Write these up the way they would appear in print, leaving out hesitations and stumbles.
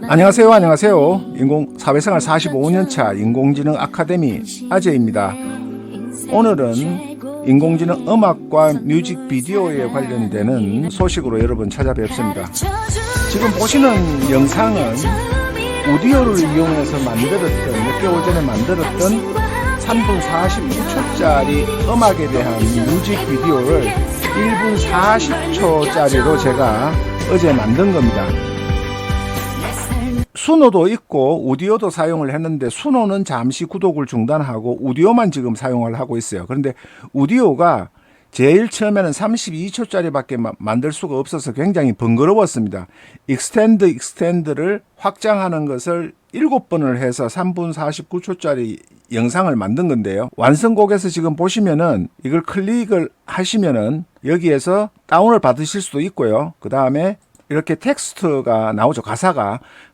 안녕하세요. 사회생활 45년차 인공지능 아카데미 아재입니다. 오늘은 인공지능 음악과 뮤직비디오에 관련되는 소식으로 여러분 찾아뵙습니다. 지금 보시는 영상은 오디오를 이용해서 몇 개월 전에 만들었던 3분 49초짜리 음악에 대한 뮤직비디오를 1분 40초짜리로 제가 어제 만든 겁니다. 수노도 있고 오디오도 사용을 했는데 수노는 잠시 구독을 중단하고 오디오만 지금 사용을 하고 있어요. 그런데 오디오가 제일 처음에는 32초짜리 밖에 만들 수가 없어서 굉장히 번거로웠습니다. 익스텐드를 확장하는 것을 7번을 해서 3분 49초짜리 영상을 만든 건데요. 완성곡에서 지금 보시면은 이걸 클릭을 하시면은 여기에서 다운을 받으실 수도 있고요. 그 다음에 이렇게 텍스트가 나오죠.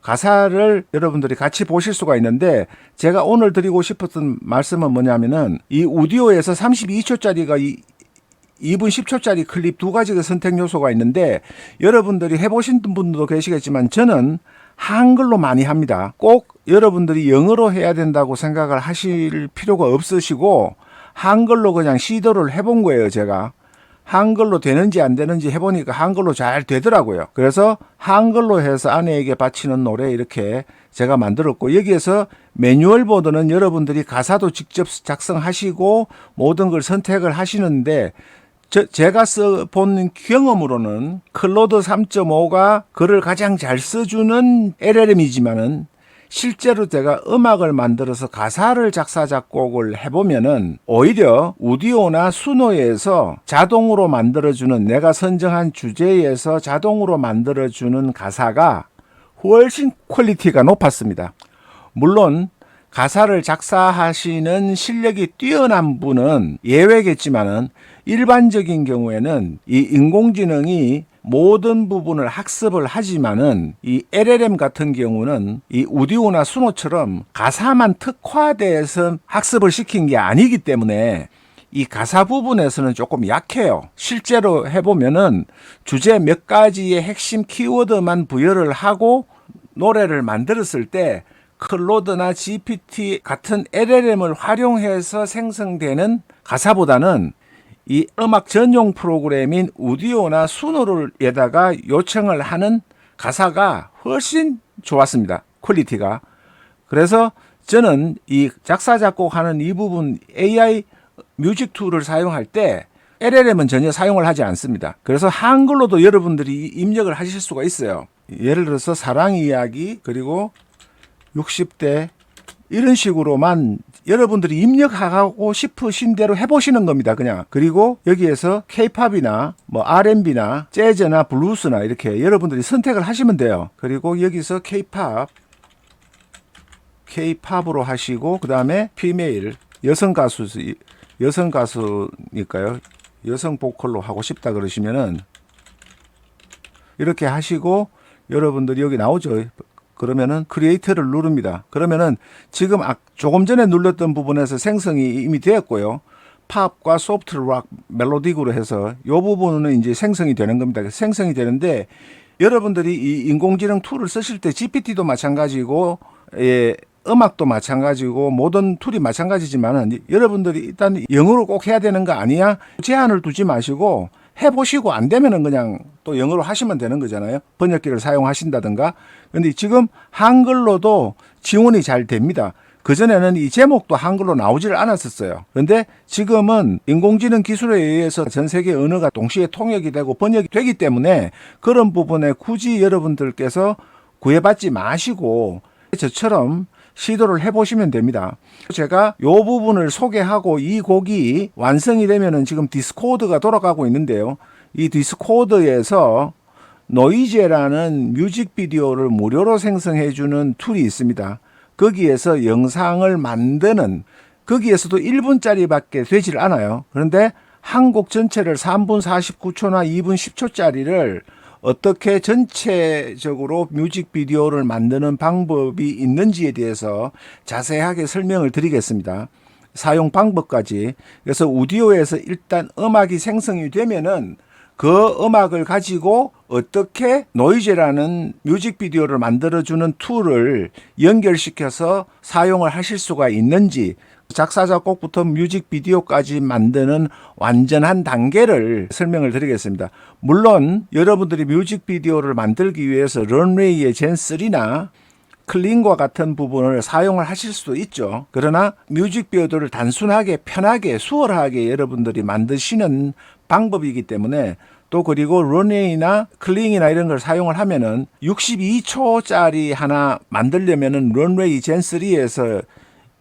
가사를 여러분들이 같이 보실 수가 있는데, 제가 오늘 드리고 싶었던 말씀은 뭐냐면은 이 오디오에서 32초짜리가 2분 10초짜리 클립 두 가지의 선택 요소가 있는데, 여러분들이 해보신 분들도 계시겠지만 저는 한글로 많이 합니다. 꼭 여러분들이 영어로 해야 된다고 생각을 하실 필요가 없으시고 한글로 그냥 시도를 해본 거예요. 제가 한글로 되는지 안 되는지 해보니까 한글로 잘 되더라고요. 그래서 한글로 해서 아내에게 바치는 노래 이렇게 제가 만들었고, 여기에서 매뉴얼보다는 여러분들이 가사도 직접 작성하시고 모든 걸 선택을 하시는데, 제가 써본 경험으로는 클로드 3.5가 글을 가장 잘 써주는 LLM이지만은 실제로 제가 음악을 만들어서 가사를 작사 작곡을 해보면은 오히려 오디오나 수노에서 자동으로 만들어주는, 내가 선정한 주제에서 자동으로 만들어주는 가사가 훨씬 퀄리티가 높았습니다. 물론 가사를 작사하시는 실력이 뛰어난 분은 예외겠지만은 일반적인 경우에는 이 인공지능이 모든 부분을 학습을 하지만은 이 LLM 같은 경우는 이 오디오나 수노처럼 가사만 특화돼서 학습을 시킨 게 아니기 때문에 이 가사 부분에서는 조금 약해요. 실제로 해보면은 주제 몇 가지의 핵심 키워드만 부여를 하고 노래를 만들었을 때 클로드나 GPT 같은 LLM을 활용해서 생성되는 가사보다는 이 음악 전용 프로그램인 오디오나 수노를에다가 요청을 하는 가사가 훨씬 좋았습니다. 퀄리티가. 그래서 저는 이 작사 작곡하는 이 부분 AI 뮤직 툴을 사용할 때 LLM은 전혀 사용을 하지 않습니다. 그래서 한글로도 여러분들이 입력을 하실 수가 있어요. 예를 들어서 사랑 이야기, 그리고 60대 이런 식으로만 여러분들이 입력하고 싶으신 대로 해보시는 겁니다. 그냥. 그리고 여기에서 K-팝이나 뭐 R&B나 재즈나 블루스나 이렇게 여러분들이 선택을 하시면 돼요. 그리고 여기서 K-팝으로 하시고, 그 다음에 피메일, 여성 가수니까요. 여성 보컬로 하고 싶다 그러시면은 이렇게 하시고, 여러분들이 여기 나오죠. 그러면은 크리에이터를 누릅니다. 그러면은 지금 조금 전에 눌렀던 부분에서 생성이 이미 되었고요. 팝과 소프트 락 멜로딕으로 해서 이 부분은 이제 생성이 되는 겁니다. 생성이 되는데, 여러분들이 이 인공지능 툴을 쓰실 때 GPT도 마찬가지고, 음악도 마찬가지고 모든 툴이 마찬가지지만은 여러분들이 일단 영어로 꼭 해야 되는 거 아니야? 제한을 두지 마시고 해보시고 안 되면은 그냥 또 영어로 하시면 되는 거잖아요. 번역기를 사용하신다든가. 근데 지금 한글로도 지원이 잘 됩니다. 그전에는 이 제목도 한글로 나오질 않았었어요. 그런데 지금은 인공지능 기술에 의해서 전 세계 언어가 동시에 통역이 되고 번역이 되기 때문에 그런 부분에 굳이 여러분들께서 구애받지 마시고 저처럼 시도를 해보시면 됩니다. 제가 이 부분을 소개하고 이 곡이 완성이 되면은 지금 디스코드가 돌아가고 있는데요. 이 디스코드에서 노이제라는 뮤직비디오를 무료로 생성해주는 툴이 있습니다. 거기에서 영상을 만드는, 거기에서도 1분짜리밖에 되질 않아요. 그런데 한 곡 전체를 3분 49초나 2분 10초짜리를 어떻게 전체적으로 뮤직비디오를 만드는 방법이 있는지에 대해서 자세하게 설명을 드리겠습니다. 사용 방법까지. 그래서 오디오에서 일단 음악이 생성이 되면은 그 음악을 가지고 어떻게 노이즈라는 뮤직비디오를 만들어주는 툴을 연결시켜서 사용을 하실 수가 있는지, 작사 작곡부터 뮤직비디오까지 만드는 완전한 단계를 설명을 드리겠습니다. 물론 여러분들이 뮤직비디오를 만들기 위해서 런웨이의 젠3나 클린과 같은 부분을 사용을 하실 수도 있죠. 그러나 뮤직비디오를 단순하게 편하게 수월하게 여러분들이 만드시는 방법이기 때문에, 또 그리고 런웨이나 클링이나 이런 걸 사용을 하면은 62초짜리 하나 만들려면은 런웨이 젠3에서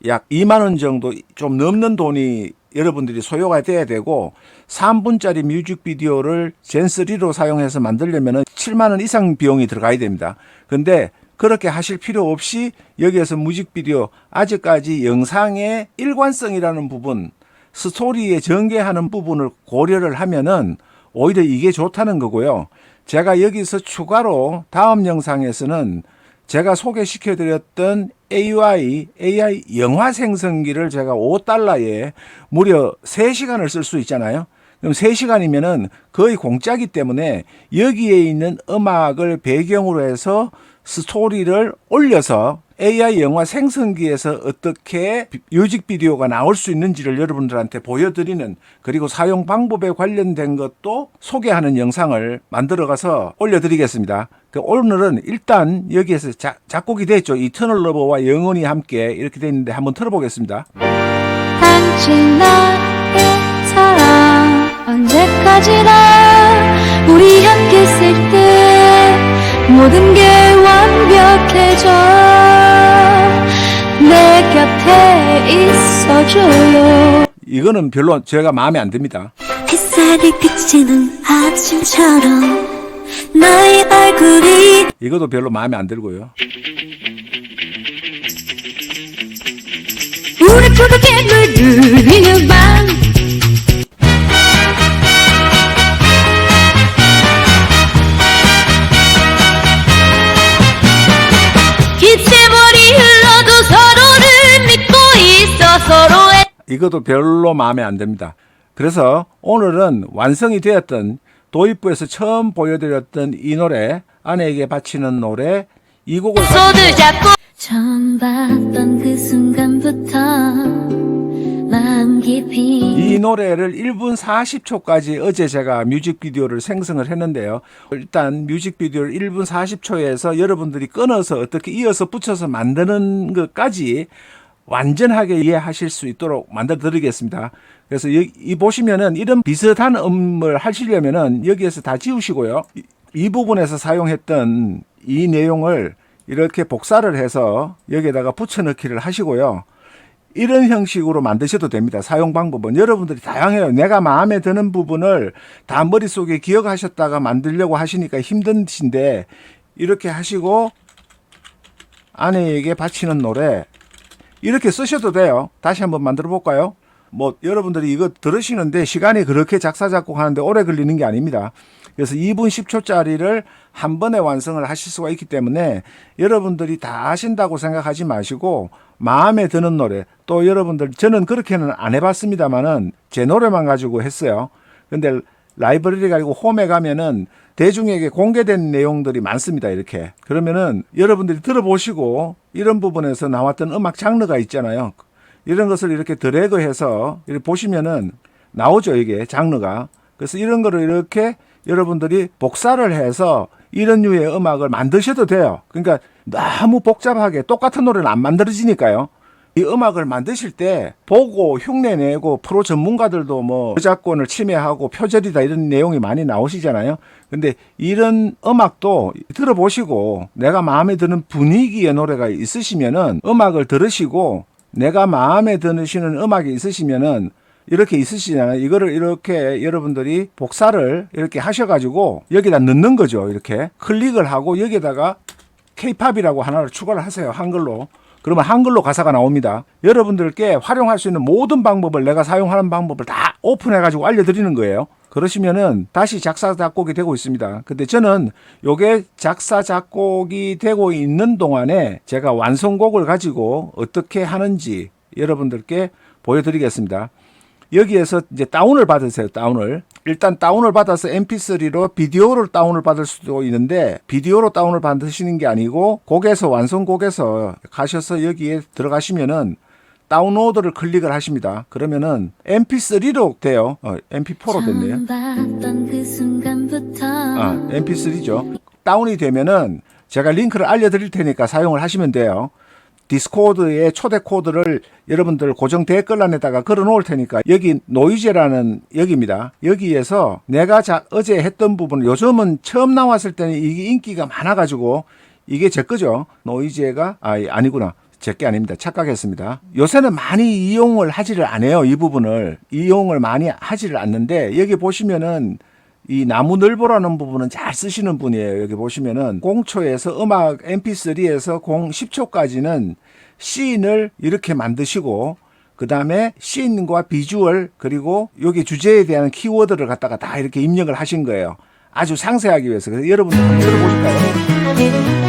약 2만 원 정도 좀 넘는 돈이 여러분들이 소요가 돼야 되고, 3분짜리 뮤직비디오를 젠3로 사용해서 만들려면 7만 원 이상 비용이 들어가야 됩니다. 근데 그렇게 하실 필요 없이 여기에서 뮤직비디오, 아직까지 영상의 일관성이라는 부분, 스토리에 전개하는 부분을 고려를 하면은 오히려 이게 좋다는 거고요. 제가 여기서 추가로 다음 영상에서는 제가 소개시켜 드렸던 AI 영화 생성기를 제가 $5에 무려 3시간을 쓸 수 있잖아요. 그럼 3시간이면은 거의 공짜기 때문에 여기에 있는 음악을 배경으로 해서 스토리를 올려서 AI 영화 생성기에서 어떻게 뮤직비디오가 나올 수 있는지를 여러분들한테 보여드리는, 그리고 사용 방법에 관련된 것도 소개하는 영상을 만들어가서 올려드리겠습니다. 오늘은 일단 여기에서 작곡이 됐죠. 이터널 러버와 영원히 함께 이렇게 돼 있는데 한번 틀어보겠습니다. 당신 나의 사랑 언제까지나 우리 함께 있을 때 모든 게 완벽해져. 내 곁에 있어줘요. 이거는 별로 제가 마음에 안 듭니다. 햇살이 비치는 아침처럼 나의 얼굴이, 이것도 별로 마음에 안 들고요. 우리 푸르게 물들이는 밤, 긴 세월이 흘러도 서로를 믿고 있어. 서로의 이것도 별로 마음에 안 듭니다. 그래서 오늘은 완성이 되었던, 도입부에서 처음 보여드렸던 이 노래, 아내에게 바치는 노래, 이 곡을 손을 잡고 처음 봤던 그 순간부터 마음 깊이 이 노래를 1분 40초까지 어제 제가 뮤직비디오를 생성을 했는데요. 일단 뮤직비디오를 1분 40초에서 여러분들이 끊어서 어떻게 이어서 붙여서 만드는 것까지 완전하게 이해하실 수 있도록 만들어 드리겠습니다. 그래서 이 보시면은 이런 비슷한 음을 하시려면은 여기에서 다 지우시고요. 이 부분에서 사용했던 이 내용을 이렇게 복사를 해서 여기에다가 붙여넣기를 하시고요. 이런 형식으로 만드셔도 됩니다. 사용 방법은 여러분들이 다양해요. 내가 마음에 드는 부분을 다 머릿속에 기억하셨다가 만들려고 하시니까 힘드신데, 이렇게 하시고 아내에게 바치는 노래 이렇게 쓰셔도 돼요. 다시 한번 만들어 볼까요? 뭐 여러분들이 이거 들으시는데 시간이 그렇게 작사 작곡하는데 오래 걸리는 게 아닙니다. 그래서 2분 10초짜리를 한 번에 완성을 하실 수가 있기 때문에 여러분들이 다 하신다고 생각하지 마시고 마음에 드는 노래, 또 여러분들, 저는 그렇게는 안 해봤습니다만은 제 노래만 가지고 했어요. 근데 라이브러리 가지고 홈에 가면은 대중에게 공개된 내용들이 많습니다. 이렇게 그러면은 여러분들이 들어보시고 이런 부분에서 나왔던 음악 장르가 있잖아요. 이런 것을 이렇게 드래그해서 이렇게 보시면은 나오죠. 이게 장르가. 그래서 이런 거를 이렇게 여러분들이 복사를 해서 이런 류의 음악을 만드셔도 돼요. 그러니까 너무 복잡하게 똑같은 노래는 안 만들어지니까요. 이 음악을 만드실 때 보고 흉내내고 프로 전문가들도 뭐 저작권을 침해하고 표절이다 이런 내용이 많이 나오시잖아요. 근데 이런 음악도 들어보시고 내가 마음에 드는 분위기의 노래가 있으시면은 음악을 들으시고 내가 마음에 드시는 음악이 있으시면은 이렇게 있으시잖아요. 이거를 이렇게 여러분들이 복사를 이렇게 하셔가지고 여기다 넣는 거죠. 이렇게 클릭을 하고 여기다가 K-팝이라고 하나를 추가를 하세요. 한글로. 그러면 한글로 가사가 나옵니다. 여러분들께 활용할 수 있는 모든 방법을, 내가 사용하는 방법을 다 오픈해가지고 알려드리는 거예요. 그러시면은 다시 작사 작곡이 되고 있습니다. 근데 저는 요게 작사 작곡이 되고 있는 동안에 제가 완성곡을 가지고 어떻게 하는지 여러분들께 보여드리겠습니다. 여기에서 이제 다운을 받으세요. 다운을. 일단 다운을 받아서 mp3로 비디오를 다운을 받을 수도 있는데 비디오로 다운을 받으시는 게 아니고 곡에서 완성곡에서 가셔서 여기에 들어가시면은 다운로드를 클릭을 하십니다. 그러면은 mp3로 돼요. mp4로 됐네요. 봤던 그 순간부터 mp3죠. 다운이 되면은 제가 링크를 알려드릴 테니까 사용을 하시면 돼요. 디스코드의 초대 코드를 여러분들 고정 댓글란에다가 걸어 놓을 테니까 여기 노이즈라는 여기입니다. 여기에서 내가 어제 했던 부분을 요즘은 처음 나왔을 때는 이게 인기가 많아가지고 이게 제 거죠. 노이즈가 아니구나. 제 게 아닙니다. 착각했습니다. 요새는 많이 이용을 하지를 않아요. 이 부분을 이용을 많이 하지를 않는데 여기 보시면은 이 나무늘보라는 부분은 잘 쓰시는 분이에요. 여기 보시면은 0초에서 음악 mp3에서 10초까지는 씬을 이렇게 만드시고 그 다음에 씬과 비주얼 그리고 여기 주제에 대한 키워드를 갖다가 다 이렇게 입력을 하신 거예요. 아주 상세하기 위해서. 그래서 여러분들 한번 들어보실까요?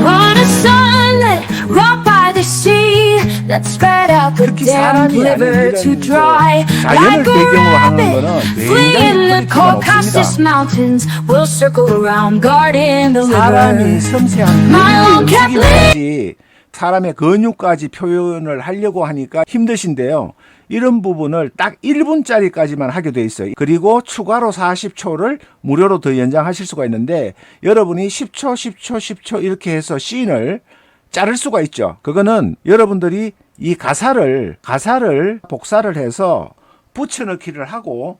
On a sunlit rock by the sea that spread out the 특히 damn 사람이 river 아닌 to 이런 dry 자연을 like a 배경으로 하는 rabbit 거는 fleeing the 굉장히 cold 크기가 Caucasus 없습니다. Mountains will circle around guarding the 사람이 river. 섬세한 My own 움직임까지 사람의 근육까지 표현을 하려고 하니까 힘드신데요. 이런 부분을 딱 1분짜리까지만 하게 돼 있어요. 그리고 추가로 40초를 무료로 더 연장하실 수가 있는데 여러분이 10초, 10초, 10초 이렇게 해서 씬을 자를 수가 있죠. 그거는 여러분들이 이 가사를 복사를 해서 붙여넣기를 하고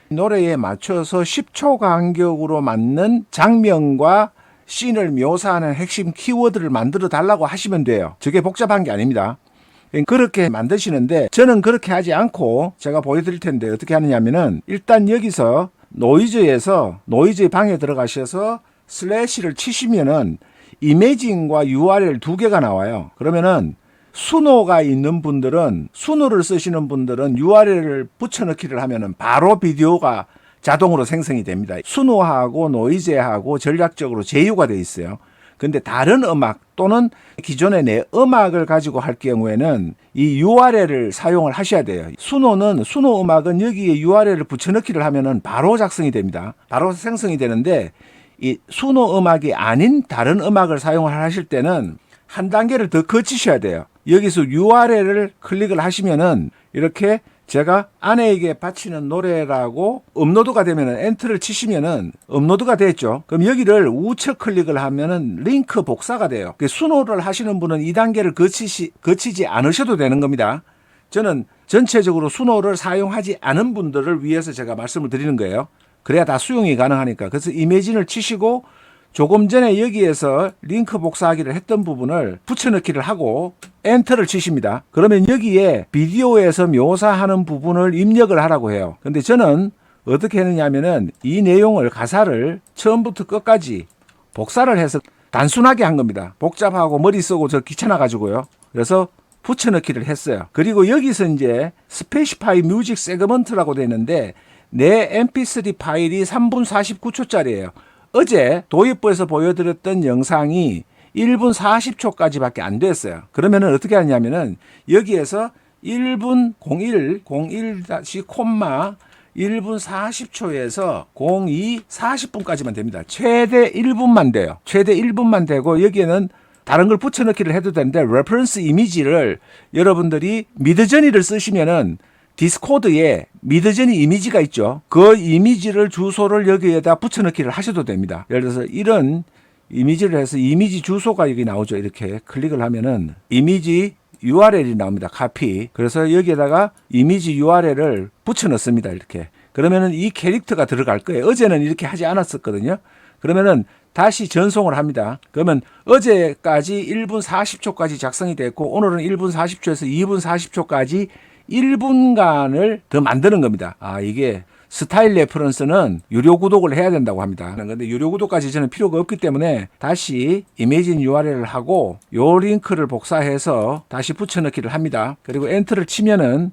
노래에 맞춰서 10초 간격으로 맞는 장면과 씬을 묘사하는 핵심 키워드를 만들어 달라고 하시면 돼요. 저게 복잡한 게 아닙니다. 그렇게 만드시는데 저는 그렇게 하지 않고 제가 보여드릴 텐데 어떻게 하느냐면은 일단 여기서 노이즈에서 노이즈 방에 들어가셔서 슬래시를 치시면은 이미징과 URL 두 개가 나와요. 그러면은 수노가 있는 분들은 수노를 쓰시는 분들은 URL을 붙여넣기를 하면은 바로 비디오가 자동으로 생성이 됩니다. 수노하고 노이즈하고 전략적으로 제휴가 돼 있어요. 근데 다른 음악 또는 기존의 내 음악을 가지고 할 경우에는 이 URL을 사용을 하셔야 돼요. 수노 음악은 여기에 URL을 붙여넣기를 하면은 바로 작성이 됩니다. 바로 생성이 되는데 이 수노 음악이 아닌 다른 음악을 사용을 하실 때는 한 단계를 더 거치셔야 돼요. 여기서 URL을 클릭을 하시면은 이렇게 제가 아내에게 바치는 노래라고 업로드가 되면은 엔터를 치시면은 업로드가 됐죠. 그럼 여기를 우측 클릭을 하면은 링크 복사가 돼요. 수노를 하시는 분은 이 단계를 거치지 않으셔도 되는 겁니다. 저는 전체적으로 수노를 사용하지 않은 분들을 위해서 제가 말씀을 드리는 거예요. 그래야 다 수용이 가능하니까. 그래서 이미진을 치시고 조금 전에 여기에서 링크 복사하기를 했던 부분을 붙여넣기를 하고 엔터를 치십니다. 그러면 여기에 비디오에서 묘사하는 부분을 입력을 하라고 해요. 근데 저는 어떻게 했느냐면은 이 내용을 가사를 처음부터 끝까지 복사를 해서 단순하게 한 겁니다. 복잡하고 머리 쓰고 저 귀찮아 가지고요. 그래서 붙여넣기를 했어요. 그리고 여기서 이제 스페시파이 뮤직 세그먼트라고 되어 있는데 내 mp3 파일이 3분 49초짜리예요. 어제 도입부에서 보여드렸던 영상이 1분 40초까지밖에 안 됐어요. 그러면은 어떻게 하냐면은 여기에서 1분 01-콤마 1분 40초에서 02 40분까지만 됩니다. 최대 1분만 돼요. 최대 1분만 되고 여기에는 다른 걸 붙여넣기를 해도 되는데 레퍼런스 이미지를 여러분들이 미드저니를 쓰시면은 디스코드에 미드저니 이미지가 있죠. 그 이미지를 주소를 여기에다 붙여넣기를 하셔도 됩니다. 예를 들어서 이런 이미지를 해서 이미지 주소가 여기 나오죠. 이렇게 클릭을 하면은 이미지 URL이 나옵니다. 카피. 그래서 여기에다가 이미지 URL을 붙여넣습니다. 이렇게. 그러면은 이 캐릭터가 들어갈 거예요. 어제는 이렇게 하지 않았었거든요. 그러면은 다시 전송을 합니다. 그러면 어제까지 1분 40초까지 작성이 됐고 오늘은 1분 40초에서 2분 40초까지 1분간을 더 만드는 겁니다. 이게 스타일 레퍼런스는 유료 구독을 해야 된다고 합니다. 그런데 유료 구독까지 저는 필요가 없기 때문에 다시 이미진 URL을 하고 요 링크를 복사해서 다시 붙여넣기를 합니다. 그리고 엔터를 치면은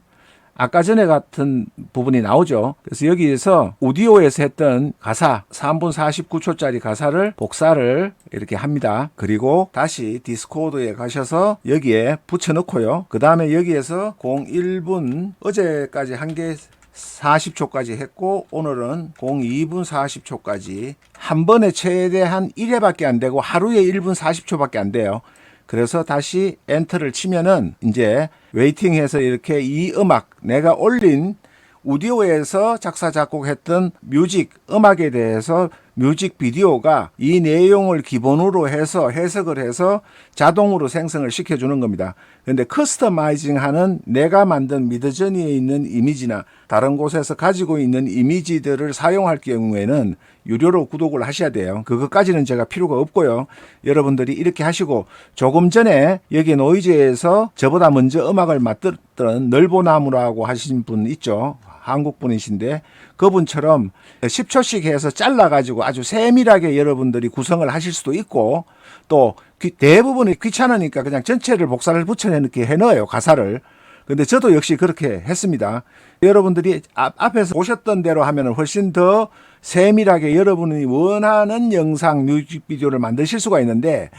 아까 전에 같은 부분이 나오죠. 그래서 여기에서 오디오에서 했던 가사 3분 49초짜리 가사를 복사를 이렇게 합니다. 그리고 다시 디스코드에 가셔서 여기에 붙여넣고요. 그 다음에 여기에서 01분 어제까지 한 게 40초까지 했고 오늘은 02분 40초까지 한 번에 최대한 1회밖에 안 되고 하루에 1분 40초밖에 안 돼요. 그래서 다시 엔터를 치면은 이제 웨이팅해서 이렇게 이 음악 내가 올린 오디오에서 작사 작곡했던 뮤직 음악에 대해서 뮤직비디오가 이 내용을 기본으로 해서 해석을 해서 자동으로 생성을 시켜주는 겁니다. 그런데 커스터마이징하는 내가 만든 미드저니에 있는 이미지나 다른 곳에서 가지고 있는 이미지들을 사용할 경우에는 유료로 구독을 하셔야 돼요. 그것까지는 제가 필요가 없고요. 여러분들이 이렇게 하시고 조금 전에 여기 노이즈에서 저보다 먼저 음악을 맡았던 넓보나무라고 하신 분 있죠. 한국 분이신데 그분처럼 10초씩 해서 잘라가지고 아주 세밀하게 여러분들이 구성을 하실 수도 있고 또 대부분이 귀찮으니까 그냥 전체를 복사를 붙여내게 해넣어요. 가사를. 근데 저도 역시 그렇게 했습니다. 여러분들이 앞에서 보셨던 대로 하면 훨씬 더 세밀하게 여러분이 원하는 영상 뮤직비디오를 만드실 수가 있는데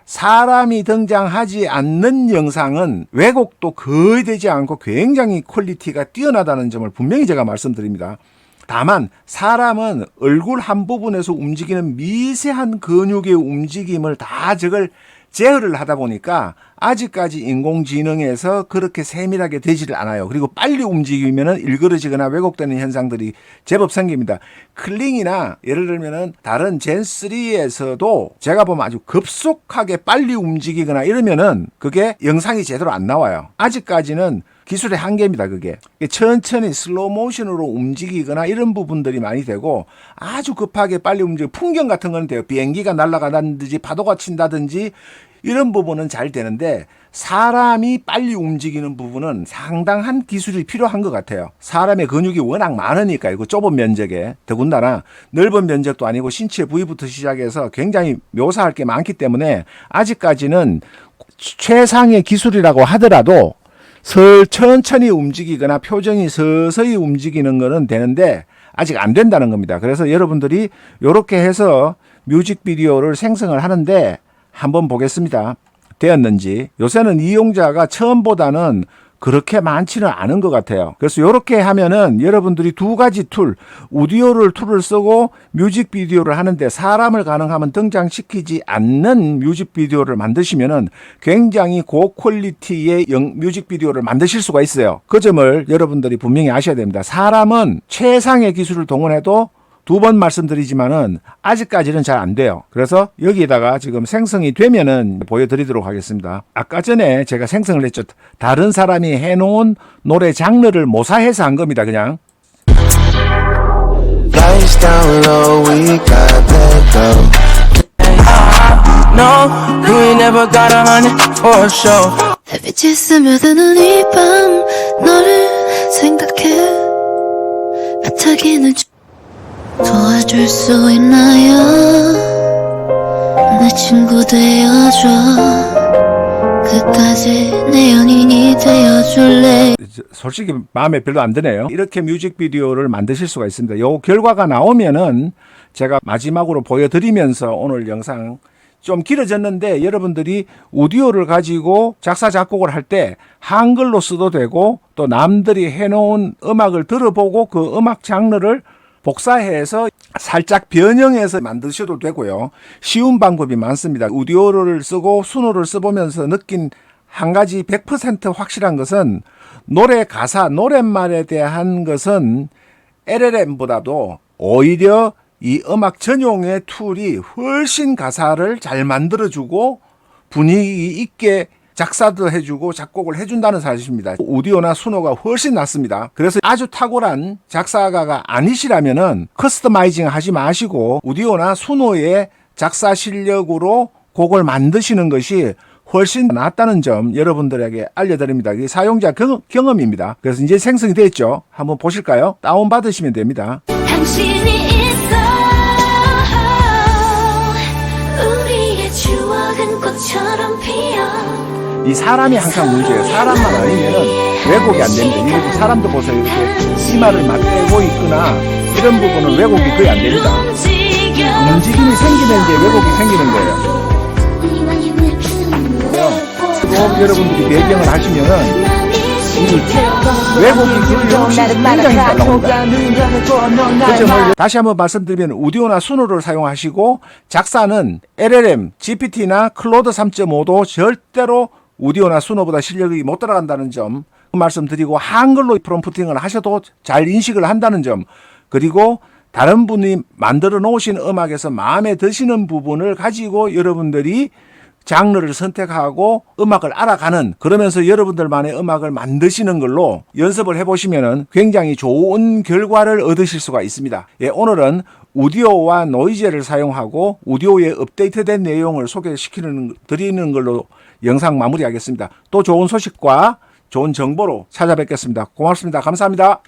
사람이 등장하지 않는 영상은 왜곡도 거의 되지 않고 굉장히 퀄리티가 뛰어나다는 점을 분명히 제가 말씀드립니다. 다만 사람은 얼굴 한 부분에서 움직이는 미세한 근육의 움직임을 다 저걸 제어를 하다 보니까 아직까지 인공지능에서 그렇게 세밀하게 되지를 않아요. 그리고 빨리 움직이면은 일그러지거나 왜곡되는 현상들이 제법 생깁니다. 클링이나 예를 들면은 다른 젠3에서도 제가 보면 아주 급속하게 빨리 움직이거나 이러면은 그게 영상이 제대로 안 나와요. 아직까지는 기술의 한계입니다. 그게 천천히 슬로우 모션으로 움직이거나 이런 부분들이 많이 되고 아주 급하게 빨리 움직이고 풍경 같은 건 돼요. 비행기가 날아가든지 파도가 친다든지 이런 부분은 잘 되는데 사람이 빨리 움직이는 부분은 상당한 기술이 필요한 것 같아요. 사람의 근육이 워낙 많으니까요. 그 좁은 면적에 더군다나 넓은 면적도 아니고 신체 부위부터 시작해서 굉장히 묘사할 게 많기 때문에 아직까지는 최상의 기술이라고 하더라도 천천히 움직이거나 표정이 서서히 움직이는 거는 되는데 아직 안 된다는 겁니다. 그래서 여러분들이 이렇게 해서 뮤직비디오를 생성을 하는데 한번 보겠습니다. 되었는지. 요새는 이용자가 처음보다는 그렇게 많지는 않은 것 같아요. 그래서 이렇게 하면은 여러분들이 두 가지 오디오를 툴을 쓰고 뮤직비디오를 하는데 사람을 가능하면 등장시키지 않는 뮤직비디오를 만드시면은 굉장히 고퀄리티의 뮤직비디오를 만드실 수가 있어요. 그 점을 여러분들이 분명히 아셔야 됩니다. 사람은 최상의 기술을 동원해도 두 번 말씀드리지만은 아직까지는 잘 안 돼요. 그래서 여기에다가 지금 생성이 되면은 보여드리도록 하겠습니다. 아까 전에 제가 생성을 했죠. 다른 사람이 해놓은 노래 장르를 모사해서 한 겁니다. 그냥. Lights down low, we got that go. No, you ain't never got 100 for sure. 햇빛이 스며드는 이 밤 너를 생각해 애타기는 도와줄 수 있나요? 내 친구 되어줘 끝까지 내 연인이 되어줄래. 솔직히 마음에 별로 안 드네요. 이렇게 뮤직비디오를 만드실 수가 있습니다. 요 결과가 나오면은 제가 마지막으로 보여드리면서 오늘 영상 좀 길어졌는데 여러분들이 오디오를 가지고 작사 작곡을 할 때 한글로 써도 되고 또 남들이 해놓은 음악을 들어보고 그 음악 장르를 복사해서 살짝 변형해서 만드셔도 되고요. 쉬운 방법이 많습니다. 오디오를 쓰고 수노를 써보면서 느낀 한 가지 100% 확실한 것은 노래 가사, 노랫말에 대한 것은 LLM보다도 오히려 이 음악 전용의 툴이 훨씬 가사를 잘 만들어주고 분위기 있게 작사도 해주고 작곡을 해준다는 사실입니다. 오디오나 수노가 훨씬 낫습니다. 그래서 아주 탁월한 작사가가 아니시라면은 커스터마이징 하지 마시고 오디오나 수노의 작사 실력으로 곡을 만드시는 것이 훨씬 낫다는 점 여러분들에게 알려드립니다. 이게 사용자 경험입니다. 그래서 이제 생성이 됐죠. 한번 보실까요? 다운받으시면 됩니다. 당신이 있어 우리의 추억은 꽃처럼 피어 이 사람이 항상 문제예요. 사람만 아니면은 왜곡이 안 됩니다. 이게 사람도 보세요. 이렇게 이마를 맞대고 있거나 이런 부분은 왜곡이 거의 안 됩니다. 움직임이 생기는 게 왜곡이 생기는 거예요. 꼭 여러분들이 배경을 하시면은 이 왜곡이 굉장히 잘 나옵니다. 그 점을 다시 한번 말씀드리면 우디오나 수노를 사용하시고 작사는 LLM, GPT나 클로드 3.5도 절대로 우디오나 수노보다 실력이 못 따라간다는 점 말씀드리고 한글로 프롬프팅을 하셔도 잘 인식을 한다는 점 그리고 다른 분이 만들어 놓으신 음악에서 마음에 드시는 부분을 가지고 여러분들이 장르를 선택하고 음악을 알아가는 그러면서 여러분들만의 음악을 만드시는 걸로 연습을 해보시면 굉장히 좋은 결과를 얻으실 수가 있습니다. 예, 오늘은 우디오와 노이즈를 사용하고 우디오의 업데이트된 내용을 드리는 걸로 영상 마무리하겠습니다. 또 좋은 소식과 좋은 정보로 찾아뵙겠습니다. 고맙습니다. 감사합니다.